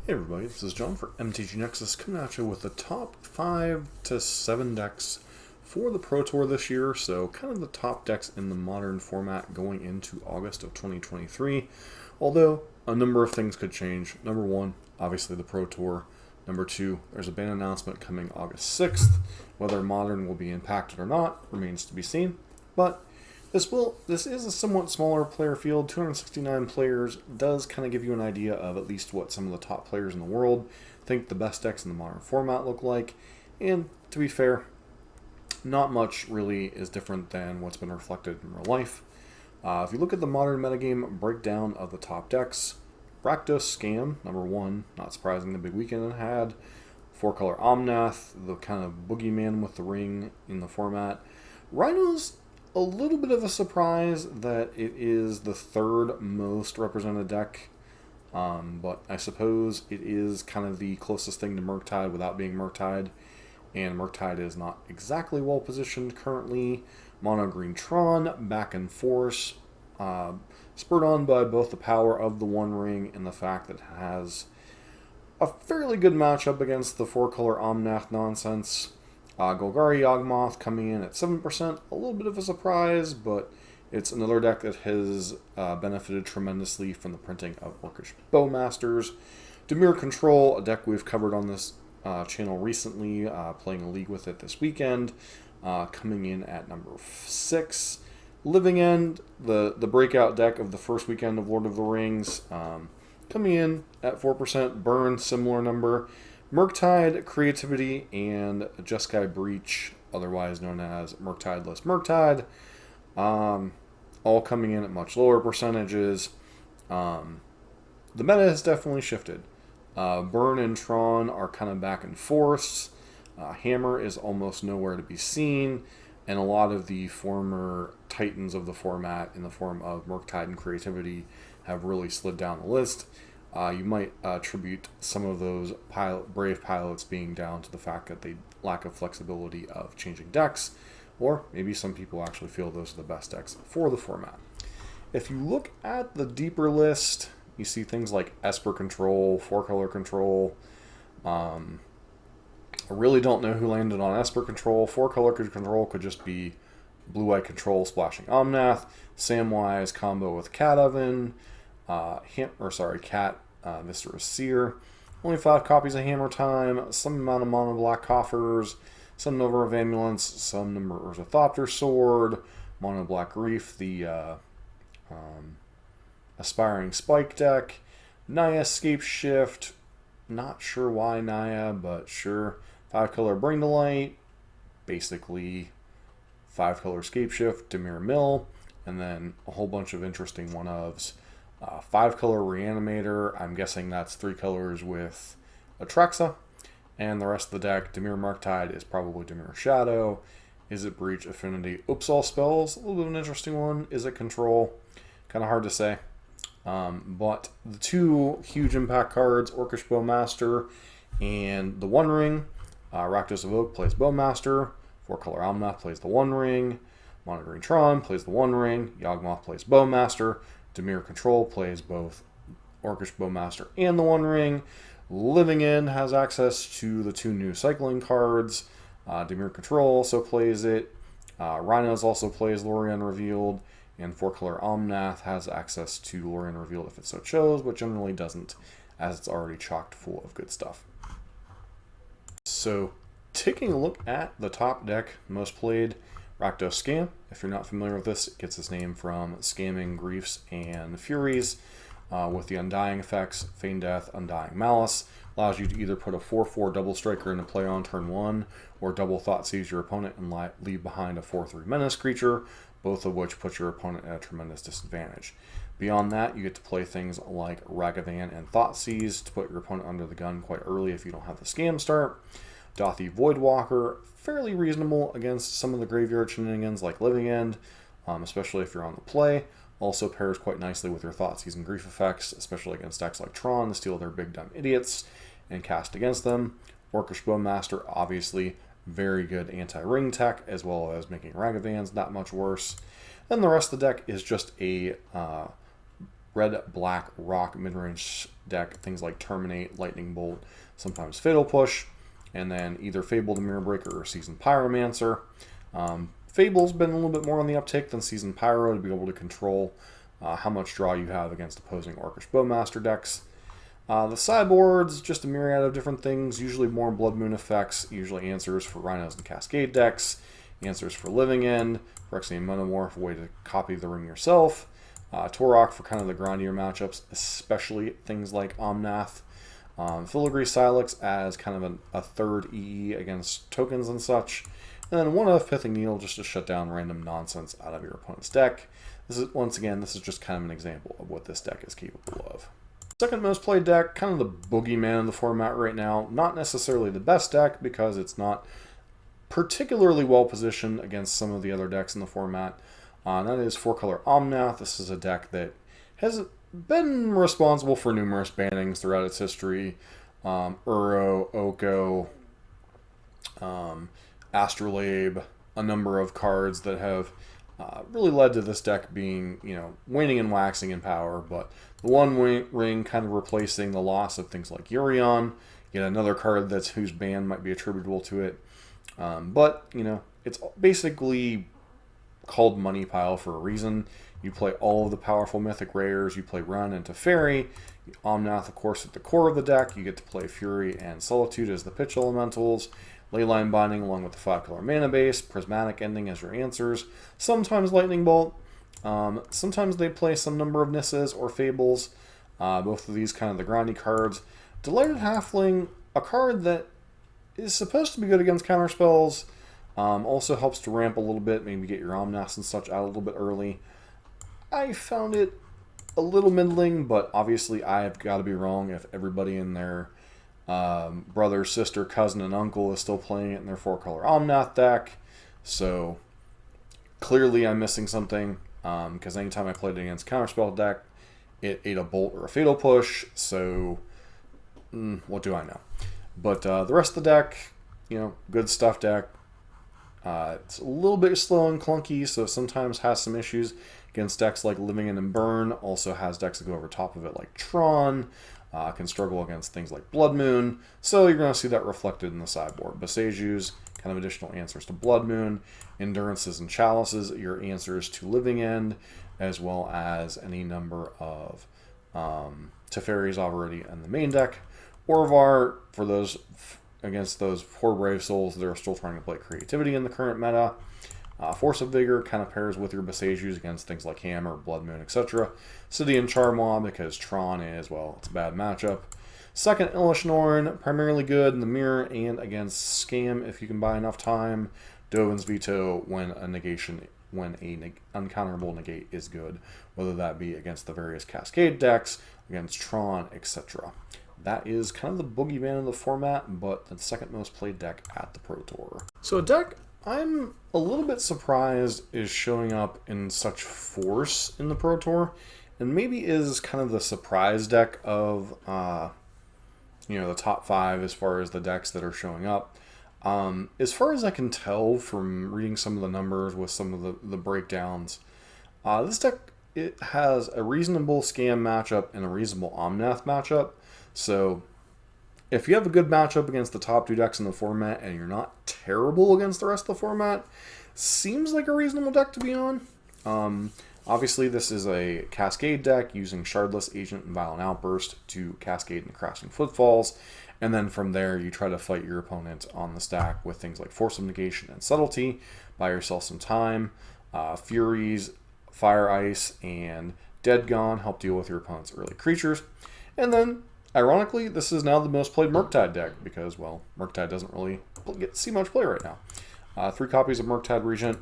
Hey everybody, this is John for MTG Nexus coming at you with the top 5 to 7 decks for the Pro Tour this year. So kind of the top decks in the modern format going into August of 2023. Although a number of things could change. Number one, obviously the Pro Tour. Number two, there's a ban announcement coming August 6th. Whether Modern will be impacted or not remains to be seen. But this is a somewhat smaller player field. 269 players does kind of give you an idea of at least what some of the top players in the world think the best decks in the modern format look like. And to be fair, not much really is different than what's been reflected in real life. If you look at the modern metagame breakdown of the top decks, Rakdos Scam, number one, not surprising, the big weekend it had. 4-color Omnath, the kind of boogeyman with the ring in the format. Rhinos, a little bit of a surprise that it is the third most represented deck, but I suppose it is kind of the closest thing to Murktide without being Murktide, and Murktide is not exactly well positioned currently. Mono Green Tron, back and forth, spurred on by both the power of the One Ring and the fact that it has a fairly good matchup against the 4-color Omnath nonsense. Golgari Yawgmoth coming in at 7%, a little bit of a surprise, but it's another deck that has benefited tremendously from the printing of Orcish Bowmasters. Temur Control, a deck we've covered on this channel recently, playing a league with it this weekend, coming in at number 6. Living End, the breakout deck of the first weekend of Lord of the Rings, coming in at 4%. Burn, similar number. Murktide, Creativity, and Jeskai Breach, otherwise known as Murktide less Murktide, all coming in at much lower percentages. The meta has definitely shifted. Burn and Tron are kind of back and forth. Hammer is almost nowhere to be seen, and a lot of the former titans of the format in the form of Murktide and Creativity have really slid down the list. You might attribute some of those brave pilots being down to the fact that they lack of flexibility of changing decks, or maybe some people actually feel those are the best decks for the format. If you look at the deeper list, you see things like Esper Control, 4-color Control. I really don't know who landed on Esper Control. 4-color Control could just be Blue-White Control splashing Omnath, Samwise combo with Cat Oven, Cat Viscera Seer. Only 5 copies of Hammer Time, some amount of mono black coffers, some number of Ambulance, some number of Orthopter Sword, mono black Reef, the Aspiring Spike deck, Naya Escape Shift, not sure why Naya, but sure. 5-color Bring to Light, basically 5-color Escape Shift, Demir Mill, and then a whole bunch of interesting one-ofs. 5-color Reanimator, I'm guessing that's 3 colors with Atraxa. And the rest of the deck, Demir Murktide is probably Demir Shadow. Is it Breach, Affinity? Oops, all spells. A little bit of an interesting one. Is it Control? Kind of hard to say. But the 2 huge impact cards, Orcish Bowmaster and the One Ring. Rakdos of Oak plays Bowmaster. 4-color Omnath plays the One Ring. Mono Green Tron plays the One Ring. Yawgmoth plays Bowmaster. Temur Control plays both Orcish Bowmaster and the One Ring. Living In has access to the 2 new cycling cards. Temur Control also plays it. Rhinos also plays Lorien Revealed. And 4-color Omnath has access to Lorien Revealed if it so chose, but generally doesn't, as it's already chocked full of good stuff. So, taking a look at the top deck, most played, Rakdos Scam. If you're not familiar with this, it gets its name from scamming Griefs and Furies with the Undying effects, Feign Death, Undying Malice. Allows you to either put a 4/4 double striker into play on turn 1, or double Thoughtseize your opponent and leave behind a 4/3 menace creature, both of which put your opponent at a tremendous disadvantage. Beyond that, you get to play things like Ragavan and Thoughtseize to put your opponent under the gun quite early if you don't have the scam start. Dothi Voidwalker, fairly reasonable against some of the graveyard shenanigans like Living End, especially if you're on the play. Also pairs quite nicely with your Thoughtseize and Grief effects, especially against decks like Tron to steal their big dumb idiots and cast against them. Orcish Bowmaster, obviously very good anti-ring tech, as well as making Ragavans not much worse. And the rest of the deck is just a red-black rock mid-range deck, things like Terminate, Lightning Bolt, sometimes Fatal Push, and then either Fable the Mirror Breaker or Seasoned Pyromancer. Fable's been a little bit more on the uptick than Seasoned Pyro to be able to control how much draw you have against opposing Orcish Bowmaster decks. The sideboard's just a myriad of different things, usually more Blood Moon effects, usually answers for Rhinos and Cascade decks, answers for Living End, Phyrexian Metamorph, a way to copy the ring yourself, Torok for kind of the grindier matchups, especially things like Omnath, Filigree Silex as kind of a third EE against tokens and such, and then one of Pithing Needle just to shut down random nonsense out of your opponent's deck. This is, once again, this is just kind of an example of what this deck is capable of. Second most played deck, kind of the boogeyman of the format right now. Not necessarily the best deck because it's not particularly well positioned against some of the other decks in the format. And that is 4-color Omnath. This is a deck that has been responsible for numerous bannings throughout its history. Uro, Oko, Astrolabe, a number of cards that have really led to this deck being, waning and waxing in power, but the one ring kind of replacing the loss of things like Urion, yet another card whose ban might be attributable to it. But it's basically called Money Pile for a reason. You play all of the powerful mythic rares, you play Run into Fairy, Omnath, of course, at the core of the deck. You get to play Fury and Solitude as the pitch elementals, Leyline Binding along with the 5-color mana base, Prismatic Ending as your answers, sometimes Lightning Bolt. Sometimes they play some number of Nisses or Fables. Both of these kind of the grindy cards. Delighted Halfling, a card that is supposed to be good against counterspells. Also helps to ramp a little bit, maybe get your Omnaths and such out a little bit early. I found it a little middling, but obviously I have got to be wrong if everybody in their brother, sister, cousin, and uncle is still playing it in their 4-color Omnath deck. So clearly I'm missing something, because anytime I played it against counterspell deck, it ate a Bolt or a Fatal Push, so what do I know? But the rest of the deck, good stuff deck. It's a little bit slow and clunky, so sometimes has some issues against decks like Living End and Burn. Also has decks that go over top of it like Tron. Can struggle against things like Blood Moon. So you're going to see that reflected in the sideboard. Boseju's kind of additional answers to Blood Moon. Endurances and Chalices, your answers to Living End, as well as any number of Teferis already in the main deck. Orvar, for those against those poor brave souls that are still trying to play creativity in the current meta. Force of Vigor kind of pairs with your Besejus against things like Hammer, Blood Moon, etc. City and Charmois, because Tron is, well, it's a bad matchup. Second, Elish Norn, primarily good in the mirror and against Scam if you can buy enough time. Dovin's Veto when a uncounterable negate is good, whether that be against the various Cascade decks, against Tron, etc. That is kind of the boogeyman of the format, but the second most played deck at the Pro Tour. So a deck I'm a little bit surprised is showing up in such force in the Pro Tour, and maybe is kind of the surprise deck of the top 5 as far as the decks that are showing up. As far as I can tell from reading some of the numbers with some of the breakdowns, this deck, it has a reasonable Scam matchup and a reasonable Omnath matchup. So if you have a good matchup against the top 2 decks in the format and you're not terrible against the rest of the format, seems like a reasonable deck to be on. Obviously, this is a Cascade deck using Shardless Agent and Violent Outburst to cascade into Crashing Footfalls. And then from there, you try to fight your opponent on the stack with things like Force of Negation and Subtlety. Buy yourself some time. Furies, Fire Ice, and Dead Gone help deal with your opponent's early creatures. And then, ironically, this is now the most played Murktide deck because, well, Murktide doesn't really see much play right now. 3 copies of Murktide Regent,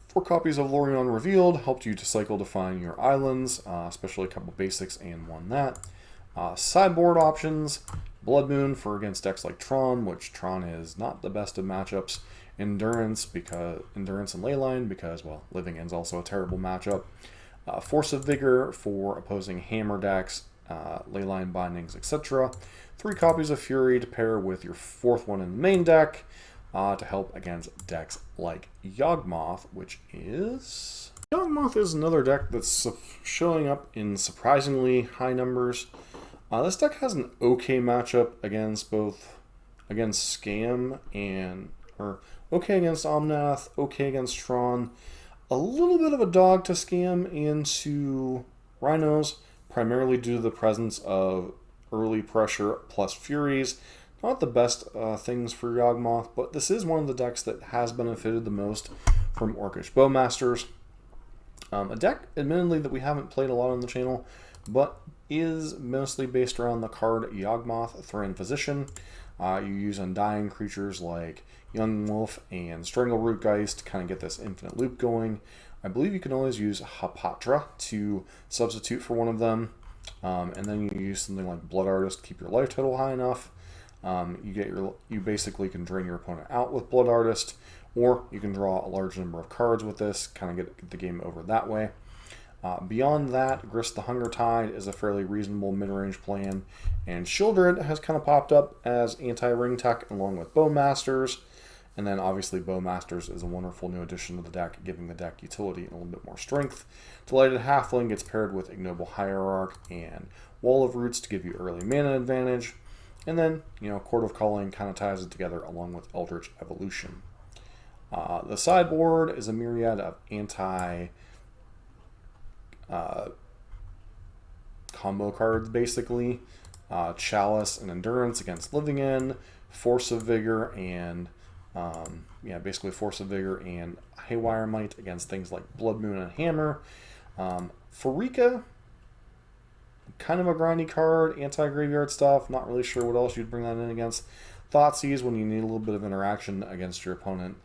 4 copies of Lorien Revealed helped you to cycle define your islands, especially a couple basics and one that. Sideboard options, Blood Moon for against decks like Tron, which Tron is not the best of matchups. Endurance and Leyline because, well, Living End's also a terrible matchup. Force of Vigor for opposing Hammer decks, Leyline Bindings, etc. 3 copies of Fury to pair with your 4th one in the main deck to help against decks like Yawgmoth, which is Yawgmoth is another deck that's showing up in surprisingly high numbers. This deck has an okay matchup against Scam or okay against Omnath, okay against Tron. A little bit of a dog to Scam into Rhinos, primarily due to the presence of early pressure plus Furies. Not the best things for Yawgmoth, but this is one of the decks that has benefited the most from Orcish Bowmasters. A deck, admittedly, that we haven't played a lot on the channel, but is mostly based around the card Yawgmoth, Thran Physician. You use undying creatures like Young Wolf and Strangleroot Geist to kind of get this infinite loop going. I believe you can always use Hapatra to substitute for one of them, and then you use something like Blood Artist to keep your life total high enough. You basically can drain your opponent out with Blood Artist, or you can draw a large number of cards with this, kind of get the game over that way. Beyond that, Grist the Hunger Tide is a fairly reasonable mid-range plan, and Shieldred has kind of popped up as anti-ring tech along with Bowmasters, and then obviously Bowmasters is a wonderful new addition to the deck, giving the deck utility and a little bit more strength. Delighted Halfling gets paired with Ignoble Hierarch and Wall of Roots to give you early mana advantage, and then, Court of Calling kind of ties it together along with Eldritch Evolution. The sideboard is a myriad of combo cards, basically. Chalice and Endurance against Living End, Force of Vigor and Force of Vigor and Haywire Might against things like Blood Moon and Hammer. Pharika, kind of a grindy card, anti-graveyard stuff, not really sure what else you'd bring that in against. Thoughtseize when you need a little bit of interaction against your opponent,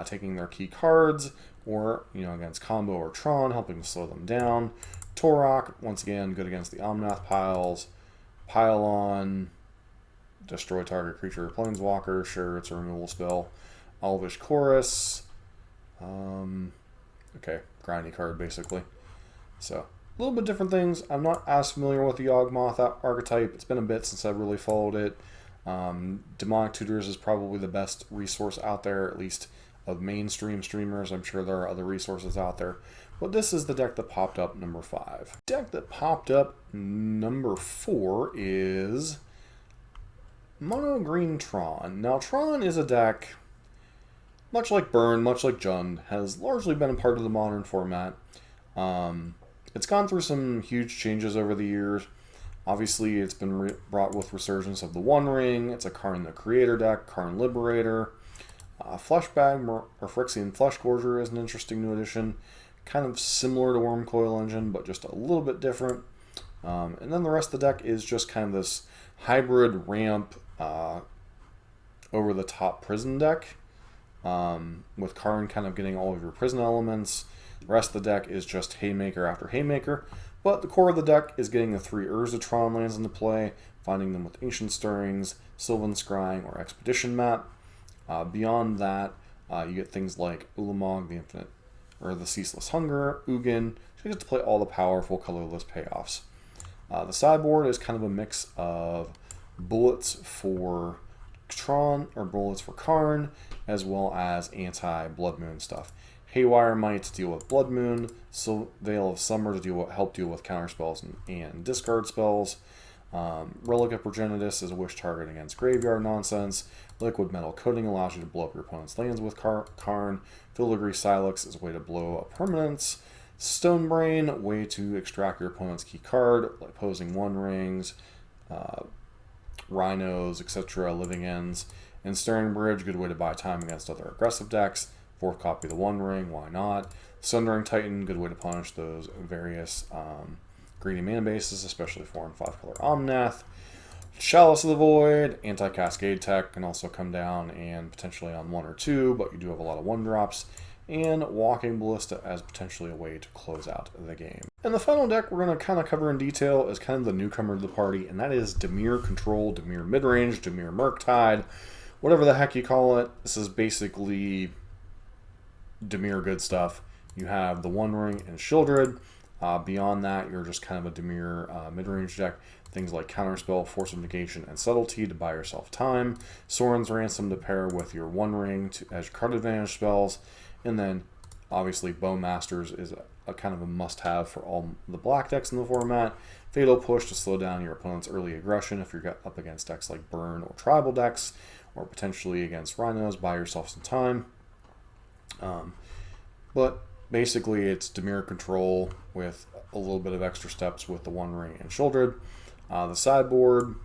taking their key cards, or against Combo or Tron, helping to slow them down. Torok, once again, good against the Omnath piles. Pile-on, destroy target creature or planeswalker, sure, it's a removal spell. Elvish Chorus, grindy card basically. So, a little bit different things. I'm not as familiar with the Yawgmoth archetype. It's been a bit since I've really followed it. Demonic Tutors is probably the best resource out there, at least of mainstream streamers. I'm sure there are other resources out there. But this is the deck that popped up number 5. The deck that popped up number 4 is Mono Green Tron. Now, Tron is a deck, much like Burn, much like Jund, has largely been a part of the modern format. It's gone through some huge changes over the years. Obviously, it's been brought with resurgence of the One Ring. It's a Karn the Creator deck, Karn Liberator. Fleshbag or Phyrexian Fleshgorger is an interesting new addition. Kind of similar to Wormcoil Engine, but just a little bit different. And then the rest of the deck is just kind of this hybrid ramp over-the-top prison deck, with Karn kind of getting all of your prison elements. The rest of the deck is just Haymaker after Haymaker, but the core of the deck is getting the 3 Urza Tron lands into play, finding them with Ancient Stirrings, Sylvan Scrying, or Expedition Map. Beyond that, you get things like Ulamog, the Infinite, or the Ceaseless Hunger, Ugin, so you get to play all the powerful colorless payoffs. The sideboard is kind of a mix of bullets for Tron, or bullets for Karn, as well as anti-Blood Moon stuff. Haywire Might to deal with Blood Moon, Veil of Summer to help deal with counterspells and discard spells. Relic of Progenitus is a wish target against graveyard nonsense. Liquid Metal Coating allows you to blow up your opponent's lands with Karn. Filigree Silex is a way to blow up permanents. Stonebrain, way to extract your opponent's key card, like Opposing One Rings, Rhinos, etc., Living Ends. And Stirring Bridge, good way to buy time against other aggressive decks. 4th copy of the One Ring, why not? Sundering Titan, good way to punish those various greedy mana bases, especially 4 and 5 color Omnath. Chalice of the Void, anti-Cascade tech can also come down and potentially on 1 or 2, but you do have a lot of 1-drops. And Walking Ballista as potentially a way to close out the game. And the final deck we're going to kind of cover in detail is kind of the newcomer to the party, and that is Dimir Control, Dimir Midrange, Dimir Murktide, whatever the heck you call it. This is basically Dimir good stuff. You have the One Ring and Shieldred. Beyond that, you're just kind of a Dimir midrange deck. Things like Counterspell, Force of Negation, and Subtlety to buy yourself time. Sorin's Ransom to pair with your One Ring as your card advantage spells. And then Obviously, Bowmasters is a kind of a must-have for all the black decks in the format. Fatal Push to slow down your opponent's early aggression if you're up against decks like Burn or Tribal decks, or potentially against Rhinos. Buy yourself some time. But basically, it's Temur control with a little bit of extra steps with the One Ring and Shieldred. The sideboard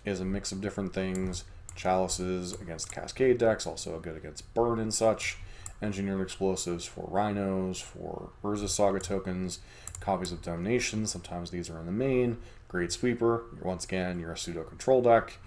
is a mix of different things. Chalices against Cascade decks, also good against Burn and such. Engineered explosives for Rhinos, for Urza Saga tokens, copies of Domination, sometimes these are in the main. Great Sweeper, once again, you're a pseudo control deck.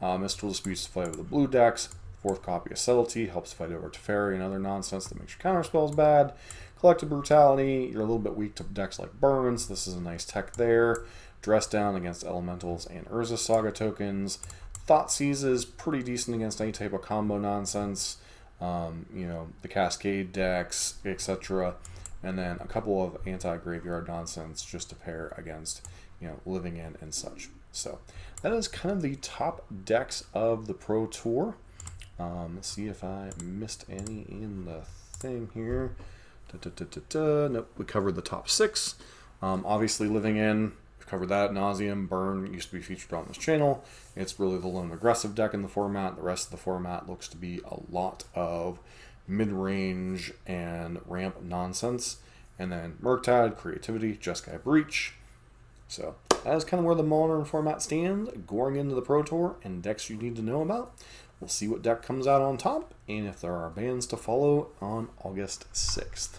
Mystical Disputes to fight over the blue decks. Fourth copy of Subtlety helps fight over Teferi and other nonsense that makes your counterspells bad. Collective Brutality, you're a little bit weak to decks like Burns, this is a nice tech there. Dress Down against Elementals and Urza Saga tokens. Thoughtseize is pretty decent against any type of combo nonsense. The Cascade decks, etc. And then a couple of anti-graveyard nonsense just to pair against, Living In and such. So that is kind of the top decks of the Pro Tour. Let's see if I missed any in the thing here. Nope, we covered the top 6. Obviously, Living In, we've covered that ad nauseum. Burn used to be featured on this channel. It's really the lone aggressive deck in the format. The rest of the format looks to be a lot of mid-range and ramp nonsense. And then Murktide, Creativity, Jeskai Breach. So that is kind of where the modern format stands going into the Pro Tour and decks you need to know about. We'll see what deck comes out on top and if there are bans to follow on August 6th.